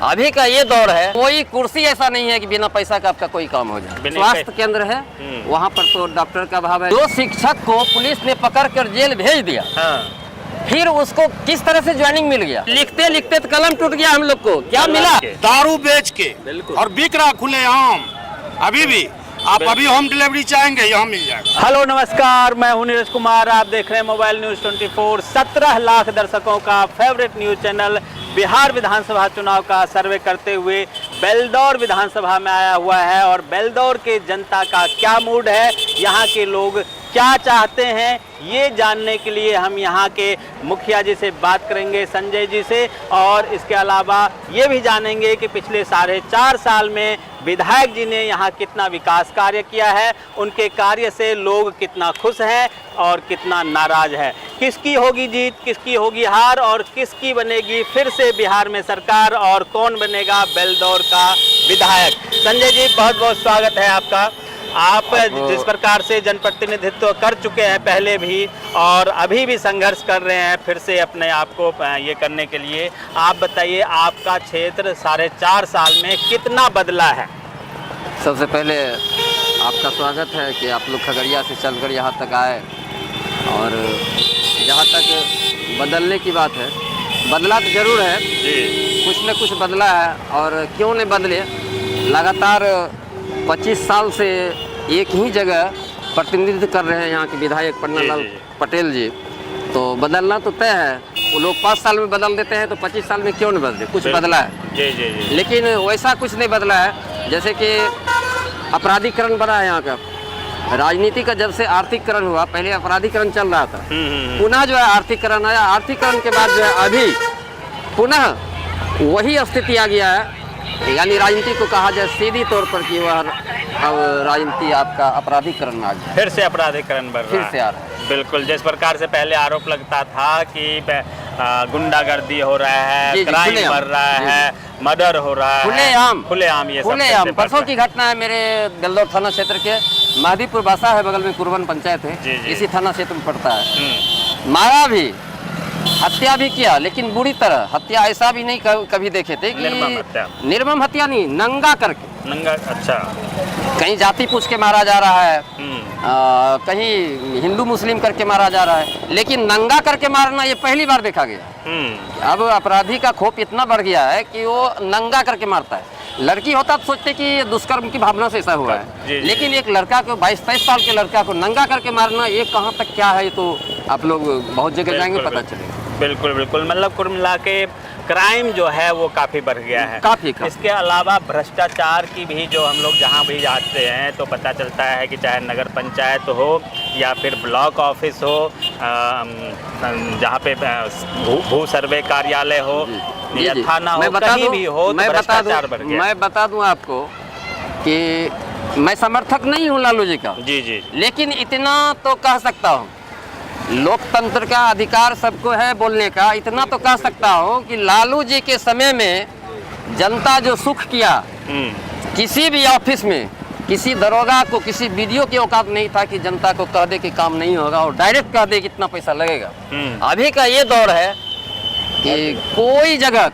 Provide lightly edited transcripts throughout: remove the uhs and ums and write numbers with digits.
अभी का ये दौर है, कोई कुर्सी ऐसा नहीं है कि बिना पैसा का आपका कोई काम हो जाए। स्वास्थ्य केंद्र है, वहाँ पर तो डॉक्टर का अभाव है। जो शिक्षक को पुलिस ने पकड़ कर जेल भेज दिया, फिर उसको किस तरह से ज्वाइनिंग मिल गया? लिखते लिखते तो कलम टूट गया। हम लोग को क्या मिला? दारू बेच के और बिक रहा खुलेआम। अभी भी आप अभी होम डिलीवरी चाहेंगे, यहाँ मिल जाएगा। हेलो नमस्कार, मैं हूं नीरज कुमार। आप देख रहे हैं मोबाइल न्यूज 24। 17 लाख दर्शकों का फेवरेट न्यूज चैनल बिहार विधानसभा चुनाव का सर्वे करते हुए बेलदौर विधानसभा में आया हुआ है। और बेलदौर के जनता का क्या मूड है, यहाँ के लोग क्या चाहते हैं, ये जानने के लिए हम यहाँ के मुखिया जी से बात करेंगे, संजय जी से। और इसके अलावा ये भी जानेंगे कि पिछले 4.5 साल में विधायक जी ने यहाँ कितना विकास कार्य किया है, उनके कार्य से लोग कितना खुश हैं और कितना नाराज है। किसकी होगी जीत, किसकी होगी हार और किसकी बनेगी फिर से बिहार में सरकार और कौन बनेगा बेलदौर का विधायक। संजय जी, बहुत बहुत स्वागत है आपका। आप जिस प्रकार से जनप्रतिनिधित्व कर चुके हैं पहले भी और अभी भी संघर्ष कर रहे हैं फिर से अपने आप को ये करने के लिए, आप बताइए आपका क्षेत्र 4.5 साल में कितना बदला है? सबसे पहले आपका स्वागत है कि आप लोग खगड़िया से चलकर यहाँ तक आए। और जहाँ तक बदलने की बात है, बदला तो जरूर है जी, कुछ न कुछ बदला है। और क्यों नहीं बदले, लगातार 25 साल से एक ही जगह प्रतिनिधित्व कर रहे हैं यहाँ के विधायक पन्नालाल पटेल जी, तो बदलना तो तय है। वो लोग 5 साल में बदल देते हैं, तो 25 साल में क्यों नहीं बदले? कुछ बदला है जी। लेकिन वैसा कुछ नहीं बदला है। जैसे कि अपराधीकरण बढ़ा है यहाँ का, राजनीति का जब से आर्थिकरण हुआ, पहले अपराधीकरण चल रहा था, पुनः जो है आर्थिकरण आया। आर्थिकरण के बाद जो है अभी पुनः वही स्थिति आ गया है। यानी राजनीति को कहा जाए सीधी तौर पर कि वह अब राजनीति आपका अपराधीकरण आ गया, फिर से अपराधीकरण बढ़ रहा है, फिर से आ रहा है। बिल्कुल, जिस प्रकार से पहले आरोप लगता था कि गुंडागर्दी हो रहा है, क्राइम बढ़ रहा है, मर्डर हो रहा है, खुलेआम ये खुलेआम। परसों की घटना है मेरे बेलदौर थाना क्षेत्र के महदीपुर बासा है, बगल में कुरबन पंचायत है, इसी थाना क्षेत्र में पड़ता है। मारा भी, हत्या भी किया, लेकिन बुरी तरह हत्या। ऐसा भी नहीं कभी देखे थे कि निर्मम हत्या नहीं, नंगा करके। नंगा, अच्छा। कहीं जाति पूछ के मारा जा रहा है, कहीं हिंदू मुस्लिम करके मारा जा रहा है, लेकिन नंगा करके मारना ये पहली बार देखा गया। अब अपराधी का खौफ इतना बढ़ गया है कि वो नंगा करके मारता है। लड़की होता तो सोचते कि ये दुष्कर्म की भावना से ऐसा हुआ है, लेकिन एक लड़का को 22-23 साल के लड़का को नंगा करके मारना, ये कहाँ तक क्या है, ये तो आप लोग बहुत जगह जाएंगे पता चलेगा। बिल्कुल बिल्कुल, मतलब कुल मिला के क्राइम जो है वो काफ़ी बढ़ गया है, काफ़ी। इसके अलावा भ्रष्टाचार की भी जो हम लोग जहाँ भी जाते हैं तो पता चलता है कि चाहे नगर पंचायत हो या फिर ब्लॉक ऑफिस हो, जहाँ पे भू सर्वे कार्यालय हो या थाना हो, कहीं भी हो, भ्रष्टाचार बढ़ गया। मैं बता दूं आपको कि मैं समर्थक नहीं हूँ लालू जी का, जी, लेकिन इतना तो कह सकता हूँ, लोकतंत्र का अधिकार सबको है बोलने का। इतना तो कह सकता हूँ कि लालू जी के समय में जनता जो सुख किया, किसी भी ऑफिस में किसी दरोगा को, किसी बीडीओ की औकात नहीं था कि जनता को कह दे कि काम नहीं होगा और डायरेक्ट कह दे कितना पैसा लगेगा। अभी का ये दौर है कि कोई जगह,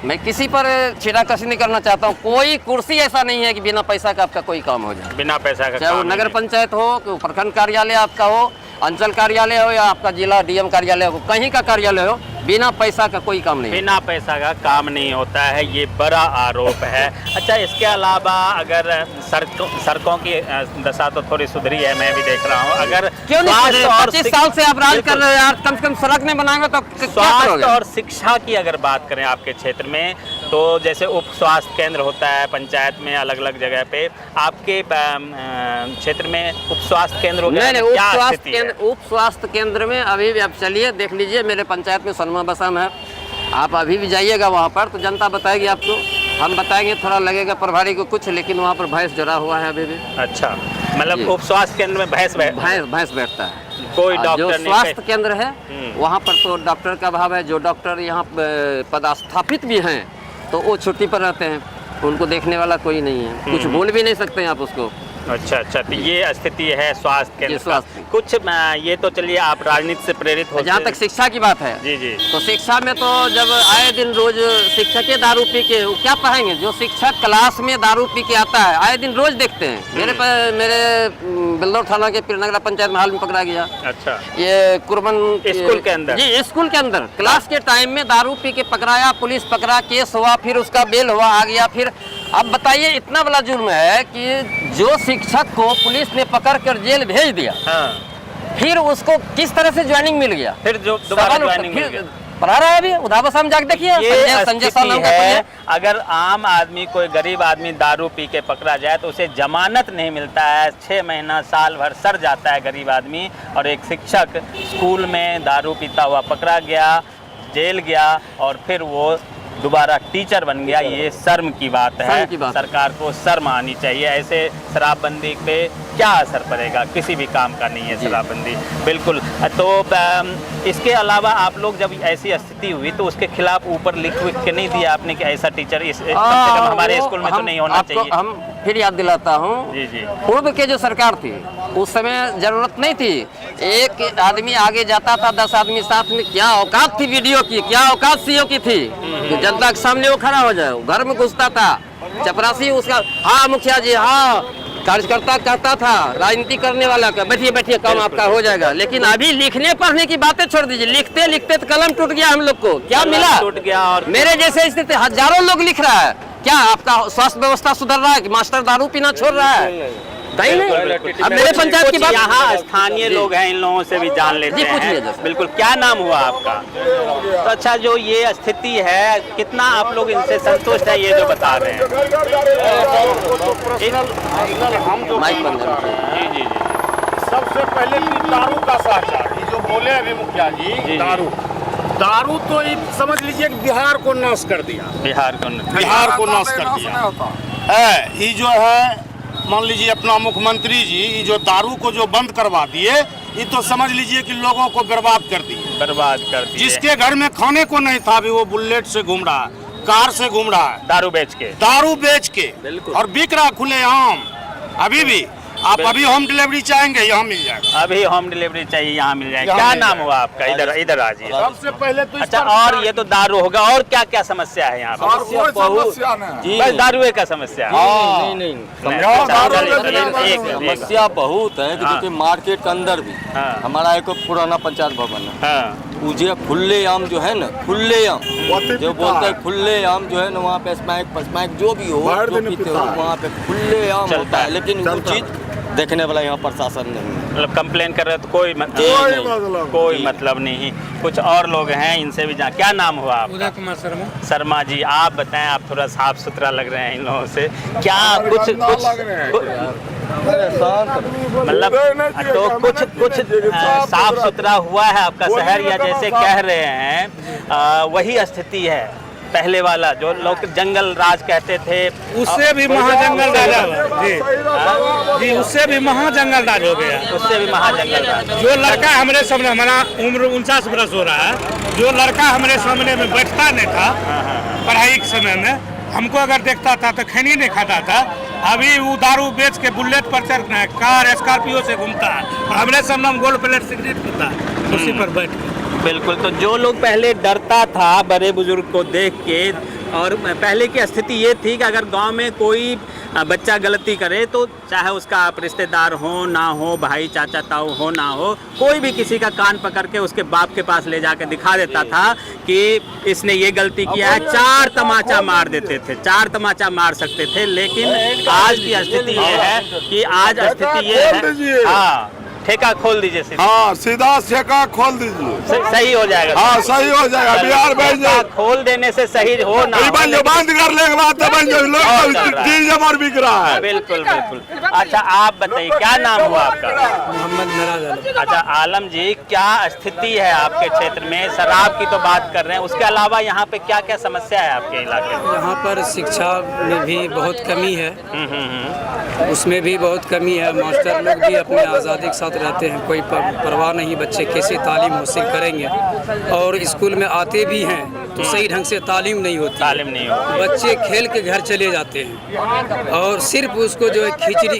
मैं किसी पर छीटाकशी नहीं करना चाहता हूँ, कोई कुर्सी ऐसा नहीं है कि बिना पैसा का आपका कोई काम हो जाए। बिना पैसा का, चाहे वो नगर पंचायत हो, प्रखंड कार्यालय आपका हो, अंचल कार्यालय हो या आपका जिला डीएम कार्यालय हो, कहीं का कार्यालय हो, बिना पैसा का कोई काम नहीं, बिना पैसा का काम नहीं होता है, ये बड़ा आरोप है। अच्छा, इसके अलावा अगर सड़कों की दशा तो थोड़ी सुधरी है, मैं भी देख रहा हूँ। अगर क्यों नहीं, 25 साल से आप राज कर रहे हैं यार, कम से कम सड़क नहीं बनाएंगे तो स्वास्थ्य और शिक्षा की अगर बात करें आपके क्षेत्र में, तो जैसे उप स्वास्थ्य केंद्र होता है पंचायत में अलग अलग जगह पे, आपके क्षेत्र में उप स्वास्थ्य केंद्र उप स्वास्थ्य केंद्र में अभी भी आप चलिए देख लीजिए, मेरे पंचायत में सनमा बसा में है, आप अभी भी जाइएगा वहाँ पर तो जनता बताएगी आपको। हम बताएंगे, थोड़ा लगेगा प्रभारी को कुछ, लेकिन वहाँ पर भैंस जरा हुआ है अभी भी। अच्छा, मतलब उप स्वास्थ्य केंद्र में भैंस बैठता है, कोई डॉक्टर जो नहीं। स्वास्थ्य केंद्र है वहाँ पर तो डॉक्टर का अभाव है। जो डॉक्टर यहाँ पदस्थापित भी हैं तो वो छुट्टी पर रहते हैं, उनको देखने वाला कोई नहीं है, कुछ बोल भी नहीं सकते हैं आप उसको। अच्छा अच्छा, तो ये स्थिति है स्वास्थ्य जी, केंद्र का। स्वास्थ्य। कुछ ये तो चलिए आप राजनीति से प्रेरित होते जहाँ तक शिक्षा की बात है, जी जी तो शिक्षा में तो जब आए दिन रोज शिक्षक के दारू पी के, वो क्या पढ़ाएंगे? जो शिक्षक क्लास में दारू पी के आता है, आए दिन रोज देखते हैं। मेरे बेल्दौर थाना के पीरनगरा पंचायत में हाल में पकड़ा गया। अच्छा, ये कुर्बन स्कूल के अंदर? जी, स्कूल के अंदर क्लास के टाइम में दारू पी के पकड़ाया, पुलिस पकड़ा, केस हुआ, फिर उसका बेल हुआ, आ गया। फिर अब बताइए, इतना बड़ा जुर्म है कि जो शिक्षक को पुलिस ने पकड़ कर जेल भेज दिया, हाँ, फिर उसको किस तरह से ज्वाइनिंग मिल गया? फिर जो दोबारा सवाल उठता, ज्वाइनिंग मिल फिर गया। पढ़ा रहा है अभी उधाबस, हम जाके देखिए ये संजय स्थिति नाम का है। कोई है। अगर आम आदमी, कोई गरीब आदमी दारू पी के पकड़ा जाए तो उसे जमानत नहीं मिलता है, 6 महीना साल भर सर जाता है गरीब आदमी। और एक शिक्षक स्कूल में दारू पीता हुआ पकड़ा गया, जेल गया, और फिर वो दोबारा टीचर बन गया। ये शर्म की बात है। शर्म की बात है। सरकार को शर्म आनी चाहिए। ऐसे शराबबंदी पे क्या असर पड़ेगा? किसी भी काम का नहीं है शराबबंदी, बिल्कुल। तो इसके अलावा आप लोग जब ऐसी स्थिति हुई तो उसके खिलाफ ऊपर लिख के नहीं दिया आपने कि ऐसा टीचर कम से कम हमारे स्कूल में तो नहीं होना चाहिए? हम फिर याद दिलाता हूँ, जी जी, पूर्व के जो सरकार थी उस समय जरूरत नहीं थी। एक आदमी आगे जाता था, 10 आदमी साथ में। क्या औकात थी वीडियो की, क्या औकात सीओ की थी कि जनता के सामने वो खड़ा हो जाए? वो घर में घुसता था, चपरासी उसका, हाँ मुखिया जी, हाँ, कार्यकर्ता कहता था, राजनीति करने वाला का, बैठिए बैठिए, काम आपका हो जाएगा। लेकिन अभी लिखने पढ़ने की बातें छोड़ दीजिए, लिखते लिखते तो कलम टूट गया। हम लोग को क्या मिला? टूट गया। और मेरे जैसे स्थिति हजारों लोग लिख रहा है। क्या आपका स्वास्थ्य व्यवस्था सुधर रहा है कि मास्टर दारू पीना छोड़ रहा है? नहीं नहीं। अब मेरे पंचायत की बात, यहाँ स्थानीय लोग हैं, इन लोगों से भी जान लेते जी, पूछिए हैं। जैसे। बिल्कुल, क्या नाम हुआ आपका? तो अच्छा, जो ये स्थिति है, कितना आप लोग इनसे संतुष्ट है, ये जो बता रहे हैं? माइक बंद है। जी जी जी, सबसे पहले कि दारू का साझा, ये जो बोले अभी मुखिया जी, जी। दारू तो ये समझ लीजिए कि बिहार को नाश कर दिया, बिहार को नाश कर दिया है। ये जो है, मान लीजिए अपना मुख्यमंत्री जी, ये जो दारू को जो बंद करवा दिए, ये तो समझ लीजिए कि लोगों को बर्बाद कर दिए। बर्बाद कर दिए। जिसके घर में खाने को नहीं था, अभी वो बुलेट से घूम रहा है, कार से घूम रहा है, दारू बेच के बिल्कुल, और बिक रहा खुलेआम। अभी भी आप अभी होम डिलीवरी चाहेंगे, यहाँ मिल जाएगा। अभी होम डिलीवरी चाहिए, यहाँ मिल जाएगा। यहाँ क्या मिल नाम जाएगा। हुआ आपका? इधर आ जाइए। सबसे पहले तो अच्छा, और ये तो दारू होगा, और क्या क्या समस्या है यहाँ पर? बस दारू का समस्या है। नहीं, समस्या बहुत है कि हाँ। क्योंकि मार्केट के अंदर भी हाँ। हमारा एक पुराना पंचायत भवन है, हाँ, मुझे खुले आम जो है ना, खुले आम जो बोलते हैं, खुले आम जो है ना, वहाँ पे स्मैक जो भी हो, जो पीते हो, वहाँ पे खुले आम चलता होता है। है। लेकिन वो चीज देखने वाला यहाँ प्रशासन नहीं है। मतलब कंप्लेन कर रहे हो तो कोई मतलब नहीं। कुछ और लोग हैं, इनसे भी क्या नाम हुआ आपका? उदय कुमार शर्मा। शर्मा जी, आप बताएं, आप थोड़ा साफ सुथरा लग रहे हैं इन लोगों से। क्या कुछ मतलब तो कुछ साफ सुथरा हुआ है आपका शहर, या जैसे कह रहे हैं वही स्थिति है पहले वाला जो लोग जंगल राज कहते थे? उससे भी महाजंगल राज जी, उससे भी महाजंगल राज हो गया। उससे भी महाजंगल राज। जो लड़का हमारे सामने, हमारा उम्र 49 बरस हो रहा है, जो लड़का हमारे सामने में बैठता नहीं था पढ़ाई के समय में, हमको अगर देखता था तो खैनी नहीं खाता था। अभी वो दारू बेच के बुलेट पर चढ़ना है, कार स्कॉर्पियो से घूमता है, और हमारे सामने हम गोल्ड प्लेट सिगरेट पीता है कुर्सी पर बैठ के। बिल्कुल। तो जो लोग पहले डरता था बड़े बुजुर्ग को देख के, और पहले की स्थिति ये थी कि अगर गांव में कोई बच्चा गलती करे तो चाहे उसका आप रिश्तेदार हो ना हो, भाई चाचा ताऊ हो ना हो, कोई भी किसी का कान पकड़ के उसके बाप के पास ले जाके दिखा देता था कि इसने ये गलती किया है, 4 तमाचा मार देते थे, 4 तमाचा मार सकते थे। लेकिन आज की स्थिति ये है कि आज स्थिति ये है, हाँ, ठेका खोल दीजिए सीधा। हाँ, सीधा ठेका खोल दीजिए, सही हो जाएगा। हाँ सही हो जाएगा। बिहार भेज ठेका खोल देने से सही हो ना हो, जो बंद करने के बाद लोग बिक रहा है। बिल्कुल बिल्कुल। अच्छा, आप बताइए, क्या नाम हुआ आपका? मोहम्मद नराज आलम। अच्छा आलम जी, क्या स्थिति है आपके क्षेत्र में? शराब की तो बात कर रहे हैं, उसके अलावा यहाँ पे क्या क्या समस्या है आपके इलाके में? यहाँ पर शिक्षा में भी बहुत कमी है, उसमें भी बहुत कमी है। मास्टर लोग भी अपने आज़ादी के साथ रहते हैं, कोई परवाह नहीं बच्चे कैसे तालीम हासिल करेंगे, और स्कूल में आते भी हैं तो सही ढंग से तालीम नहीं होती। तालीम नहीं होती। बच्चे खेल के घर चले जाते हैं और सिर्फ उसको जो है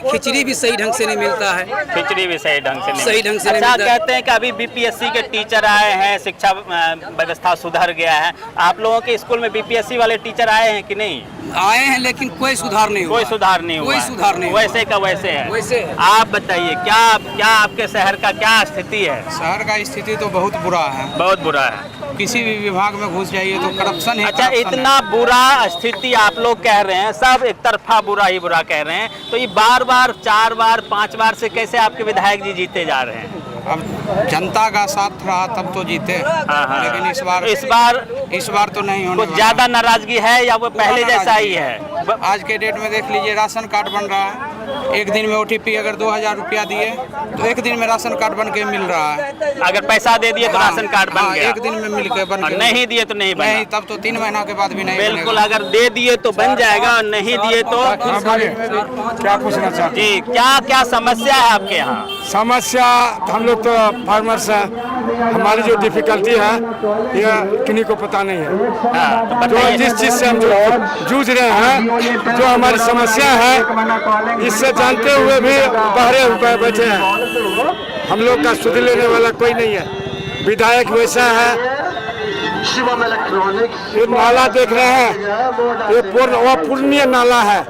खिचड़ी भी सही ढंग से नहीं मिलता है। खिचड़ी भी सही ढंग से नहीं। सही ढंग से नहीं अच्छा, मिलता। कहते हैं कि अभी बीपीएससी के टीचर आए हैं, शिक्षा व्यवस्था सुधर गया है। आप लोगों के स्कूल में बीपीएससी वाले टीचर आए हैं कि नहीं? आए हैं लेकिन कोई सुधार नहीं हुआ। कोई सुधार नहीं हुआ। कोई सुधार नहीं। वैसे का वैसे है। वैसे है। आप बताइए क्या आपके शहर का क्या स्थिति है? शहर का स्थिति तो बहुत बुरा है। बहुत बुरा है। किसी भी विभाग में घुस जाइए तो करप्शन है। अच्छा, इतना बुरा स्थिति आप लोग कह रहे हैं, सब एक तरफा बुरा ही बुरा कह रहे हैं, तो ये बार 4 बार 5 बार से कैसे आपके विधायक जी जीते जा रहे हैं? अब जनता का साथ रहा तब तो जीते। हाँ। लेकिन इस बार तो नहीं होने कुछ वाला। ज्यादा नाराजगी है या वो पहले जैसा ही है? आज के डेट में देख लीजिए, राशन कार्ड बन रहा है। एक दिन में OTP अगर 2000 रुपया दिए तो एक दिन में राशन कार्ड बन के मिल रहा है। अगर पैसा दे दिए तो राशन कार्ड बन गया। एक दिन में मिल के बन और के। नहीं दिए तो नहीं बना। नहीं, तब तो 3 महीना के बाद भी नहीं बिल्कुल, बनेगा। अगर दे दिए तो बन जाएगा और नहीं दिए तो। क्या पूछना चाहते जी, क्या समस्या है आपके यहाँ? समस्या हम लोग तो फार्मर्स है, हमारी जो डिफिकल्टी है ये किन्हीं को पता नहीं है। हाँ, तो जो बताइए। जिस चीज़ से हम जूझ रहे हैं, जो हमारी समस्या है, इससे जानते हुए भी बहरे हुए बैठे हैं। हम लोग का सुध लेने वाला कोई नहीं है। विधायक वैसा है। ये नाला देख रहे हैं, ये पूर्णीय नाला है,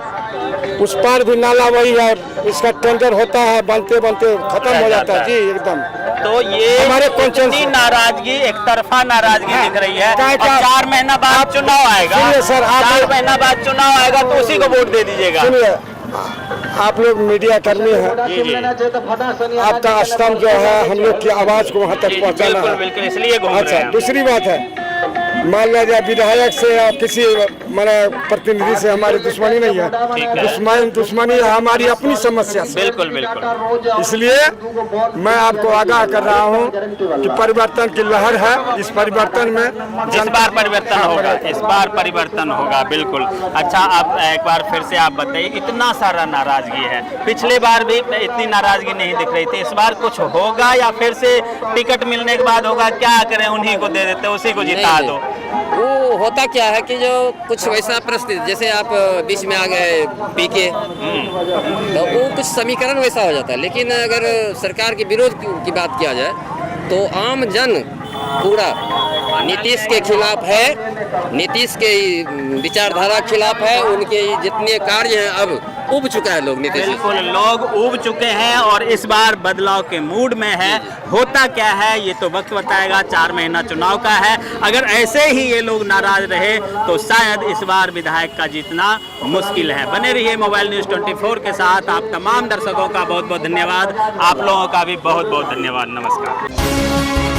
उस पार भी नाला वही है। इसका टेंडर होता है, बनते बनते खत्म हो जाता है जी एकदम। तो ये हमारे कितनी नाराजगी, एक तरफा नाराजगी दिख रही है। क्या- और 4 महीना बाद चुनाव आएगा। सुनिए सर, आप 4 महीना बाद चुनाव आएगा तो उसी को वोट दे दीजिएगा। सुनिए, आप लोग मीडिया कर्मी हैं, आपका स्तंभ जो है हम लोग की आवाज को वहाँ तक पहुँचाना बिल्कुल है। बिल्कुल, इसलिए घूम अच्छा, रहे हैं। दूसरी बात है, मान लिया विधायक से या किसी माने प्रतिनिधि से हमारी दुश्मनी नहीं है। दुश्मनी है हमारी अपनी समस्या से। बिल्कुल बिल्कुल। इसलिए मैं आपको आगाह कर रहा हूँ कि परिवर्तन की लहर है। इस परिवर्तन में इस बार परिवर्तन होगा, इस बार परिवर्तन होगा, बिल्कुल। अच्छा, आप एक बार फिर से आप बताइए, इतना सारा नाराजगी है, पिछले बार भी इतनी नाराजगी नहीं दिख रही थी, इस बार कुछ होगा या फिर से टिकट मिलने के बाद होगा? क्या करें, उन्हीं को दे देते, उसी को जिता दो। वो होता क्या है कि जो कुछ वैसा परिस्थिति, जैसे आप बीच में आ गए पीके, तो वो कुछ समीकरण वैसा हो जाता है। लेकिन अगर सरकार के विरोध की बात किया जाए तो आम जन पूरा नीतीश के खिलाफ है, नीतीश के विचारधारा के खिलाफ है। उनके जितने कार्य हैं अब उब चुका है लोग, नीतीश। बिल्कुल, लोग उब चुके हैं और इस बार बदलाव के मूड में है। होता क्या है ये तो वक्त बताएगा, 4 महीना चुनाव का है। अगर ऐसे ही ये लोग नाराज रहे तो शायद इस बार विधायक का जीतना मुश्किल है। बने रहिए मोबाइल न्यूज़ 24 के साथ। आप तमाम दर्शकों का बहुत बहुत धन्यवाद, आप लोगों का भी बहुत बहुत धन्यवाद। नमस्कार।